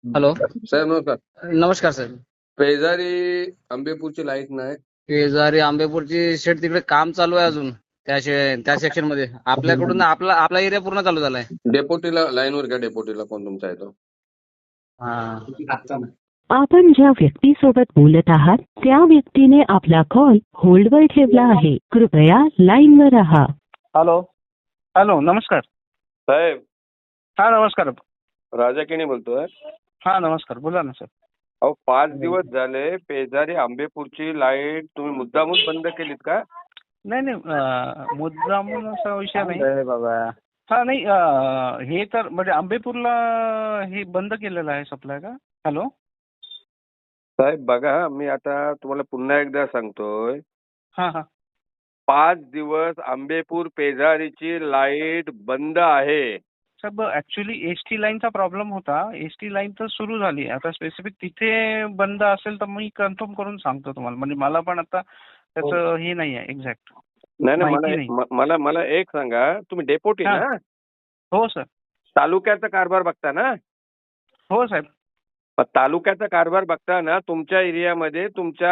Hello. साहेब नमस्कार. नमस्कार साहेब. Pezari आंबेपूरची light नाही. शेजारी आंबेपूरची शेड तिकडे काम चालू आहे अजून त्या सेक्शन मध्ये. आपल्याकडून आपला एरिया पूर्ण चालू झालाय. डेपोटीला लाईनवर घ्या. डेपोटीला कोण तुमचा आहे तो? हा. आपण ज्या व्यक्तीसोबत बोलत आहात त्या व्यक्तीने आपला कॉल होल्डवर ठेवला आहे. कृपया लाईनवर राहा. हॅलो. हॅलो, नमस्कार. साहेब हा, नमस्कार. राजा केणी बोलतोय. हा, नमस्कार. बोला ना सर. अहो 5 दिवस झाले पेजारी आंबेपूरची लाईट तुम्ही मुद्दामून बंद केलीत का? नाही नाही, मुद्दामून असा विषय नाही बाबा. हा. नाही, हे तर म्हणजे आंबेपूरला हे बंद केलेलं आहे सप्लाय का? हॅलो. साहेब बघा, मी आता तुम्हाला पुन्हा एकदा सांगतोय. हा हा. 5 दिवस आंबेपूर पेजारीची लाईट बंद आहे. साहेब, ऍक्च्युली एसटी लाईनचा प्रॉब्लेम होता. एसटी लाईन तर सुरू झाली. आता स्पेसिफिक तिथे बंद असेल तर मी कन्फर्म करून सांगतो तुम्हाला. म्हणजे मला पण आता त्याचं हे नाही आहे एक्झॅक्ट. नाही माहिती नाही, मला मला एक सांगा, तुम्ही डेपोटी हा. ना? हो सर. तालुक्याचा कारभार बघता ना? हो साहेब. पण तालुक्याचा कारभार बघताना तुमच्या एरियामध्ये तुमच्या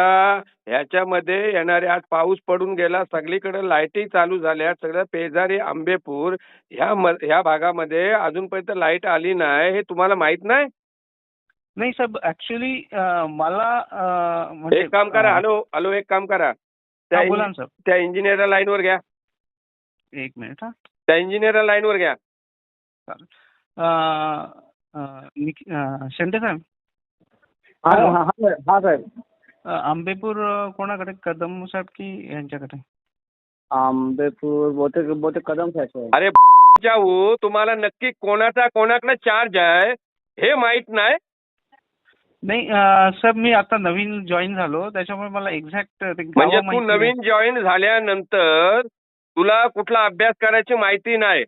ह्याच्यामध्ये येणारे, आज पाऊस पडून गेला, सगळीकडे लाईटी चालू झाल्या, सगळं पेजारी आंबेपूर ह्या भागामध्ये अजूनपर्यंत लाईट आली नाही, हे तुम्हाला माहित नाही? नाही साहेब, ऍक्च्युली मला म्हणजे एक काम करा. हॅलो हॅलो, एक काम करा. बोला ना सर. त्या इंजिनियरला लाईनवर घ्या. एक मिनिट. हा. त्या इंजिनियरला लाईनवर घ्या. चालेल. शेंडे साहेब. हा साहेब. आंबेपूर कोणाकडे, कदम साहेब की यांच्याकडे? आंबेपूर बहुतेक कदम साहेब. अरे जाऊ, तुम्हाला नक्की कोणाकडे चार्ज आहे हे माहित नाही? नाही साहेब, मी आता नवीन जॉईन झालो, त्याच्यामुळे मला एक्झॅक्ट म्हणजे तू नवीन जॉईन झाल्यानंतर तुला कुठला अभ्यास करायची माहिती नाही,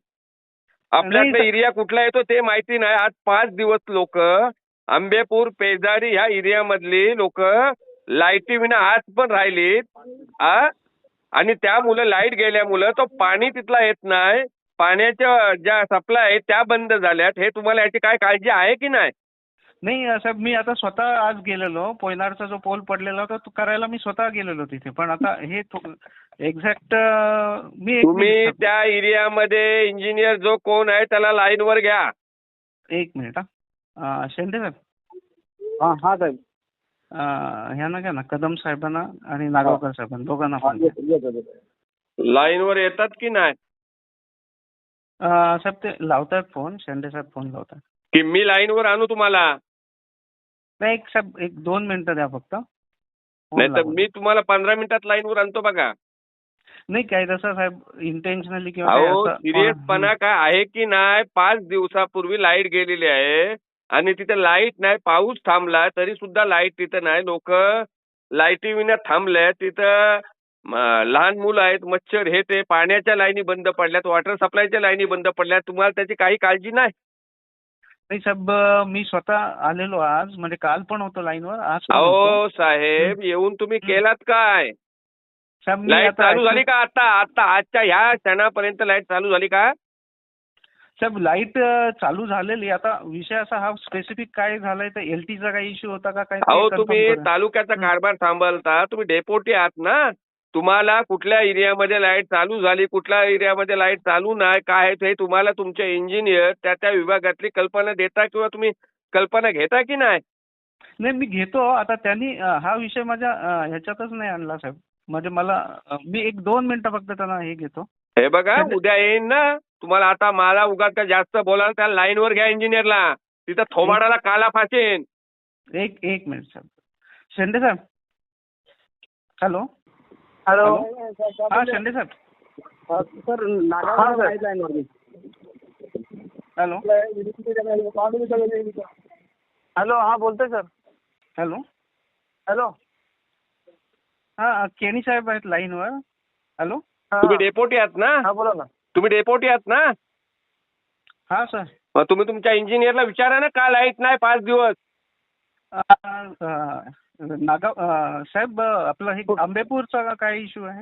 आपल्याकडे एरिया कुठला येतो ते माहिती नाही. आज 5 दिवस लोक आंबेपूर पेजारी ह्या एरियामधली लोक लाईटी विना आज पण राहिलीत. आणि त्यामुळे लाईट गेल्यामुळं तो पाणी तिथला येत नाही, पाण्याच्या ज्या सप्लाय आहेत त्या बंद झाल्यात. हे तुम्हाला याची काय काळजी आहे की नाही? नाही साहेब, मी आता स्वतः आज गेलेलो. पोयनाडचा जो पोल पडलेला होता तो करायला मी स्वतः गेलेलो तिथे. पण आता हे एक्झॅक्ट तुम्ही त्या एरियामध्ये इंजिनियर जो कोण आहे त्याला लाईनवर घ्या. एक मिनिट. हा. शेंडे साहेब. हा साहेब. ह्यांना घ्या ना, कदम साहेबांना आणि नागावकर साहेबांना, दोघांना पण. लाईनवर येतात की नाही? साहेब ते लावतात फोन. शेंडे साहेब फोन लावतात. की मी लाईनवर आणू तुम्हाला? नाही साहेब, 1-2 मिनिटं द्या फक्त. नाही तर मी तुम्हाला 15 मिनिटात लाईनवर आणतो बघा. नाही काय तसं साहेब इंटेन्शनली किंवा अहो सिरियसपणा काय आहे की नाही? 5 दिवसापूर्वी लाईट गेलेली आहे आणि तिथे लाईट नाही, पाऊस थांबला तरी सुद्धा लाईट तिथे नाही. लोक लाईटी विना थांबले. तिथं लहान मुलं आहेत, मच्छर हे ते, पाण्याच्या लाईनी बंद पडल्यात, वॉटर सप्लायच्या लाईनी बंद पडल्यात. तुम्हाला त्याची काही काळजी नाही? नाही साहेब, मी स्वतः आलेलो आज, म्हणजे काल पण होतो लाईनवर, आज पण होतो. अहो साहेब, येऊन तुम्ही केलात काय? साहेब लाईट चालू झाली का? आता आजच्या ह्या क्षणापर्यंत लाईट चालू झाली का? साहेब लाईट चालू झालेली. आता विषय असा, हा स्पेसिफिक काय झालाय तर एलटीचा काही इश्यू होता का काय? अहो तुम्ही तालुक्याचा कारभार सांभाळता, तुम्ही डेपोटी आहात ना? तुम्हाला कुठल्या एरियामध्ये लाईट चालू झाली, कुठल्या एरियामध्ये लाईट चालू नाही, काय आहे ते तुम्हाला तुमचे इंजिनियर त्या विभागातली कल्पना देता किंवा तुम्ही कल्पना घेता की नाही? नाही, मी घेतो. आता त्यांनी हा विषय माझ्या ह्याच्यातच नाही आणला साहेब. म्हणजे मला मी 1-2 मिनिटं फक्त त्यांना हे घेतो. हे बघा, उद्या येईन ना तुम्हाला. आता मला उगाच जास्त बोलाल त्या लाईनवर घ्या इंजिनियरला, तिथं थोबाडाला काला फासेन. एक मिनिट साहेब. शेंडे साहेब. हॅलो. हॅलो. हा शेंडे साहेब. सर लाईनवर. हॅलो. हॅलो. हा बोलतोय सर. हॅलो. हॅलो. हा, केणी साहेब आहेत लाईनवर. हॅलो. तुम्ही डेपोटी आहात ना? हा बोला ना. तुम्ही डेपोटी आहात ना? हा सर. मग तुम्ही तुमच्या इंजिनियरला विचारा ना, का लाईट नाही 5 दिवस? नागाव साहेब, आपलं हे आंबेपूरचा काय इश्यू आहे?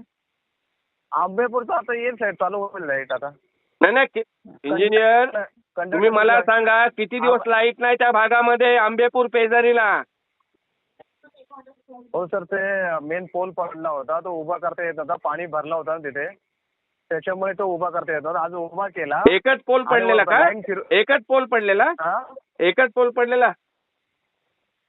आंबेपूरचा आता येईल साहेब, चालू होईल लाईट आता. नाही इंजिनियर तुम्ही मला सांगा किती दिवस लाईट नाही त्या भागामध्ये आंबेपूर पेजारीला? हो सर, ते मेन पोल पडला होता, तो उभा करता येत नव्हता, पाणी भरला होता ना तिथे, त्याच्यामुळे तो उभा करता येत नव्हता. आज उभा केला. एकच पोल पडलेला का? एकच पोल पडलेला? एकच पोल पडलेला?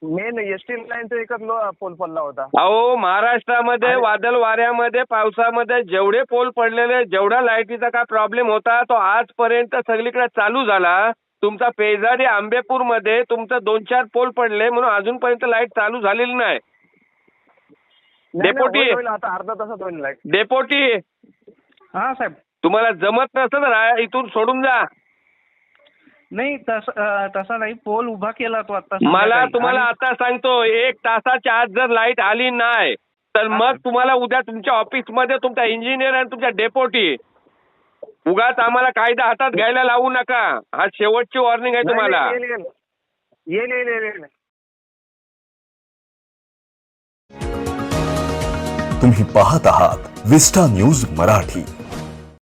मेन एसटी लाईनचा एकच पोल पडला होता. अहो महाराष्ट्रामध्ये वादळ वाऱ्यामध्ये पावसामध्ये जेवढे पोल पडलेले, जेवढा लाईटीचा काय प्रॉब्लेम होता तो आजपर्यंत सगळीकडे चालू झाला. तुमचा पेजारी आंबेपूर मध्ये तुमचं 2-4 पोल पडले म्हणून अजूनपर्यंत लाईट चालू झालेली नाही. डेपोटी, आता अर्धा तासात होईल लाईट. डेपोटी, हा साहेब. तुम्हाला जमत नसतं तर इथून सोडून जा. नाही तसा नाही, पोल उभा केला तो आता. मला तुम्हाला आता सांगतो, 1 तासाच्या आत जर लाईट आली नाही तर मग तुम्हाला उद्या तुमच्या ऑफिसमध्ये तुमचा इंजिनियर आणि तुमच्या डेपोटी उगाच आम्हाला कायदा हातात घ्यायला लावू नका. हा शेवटची वॉर्निंग आहे तुम्हाला. येईल. तुम्ही पाहत आहात विस्टा न्यूज मराठी.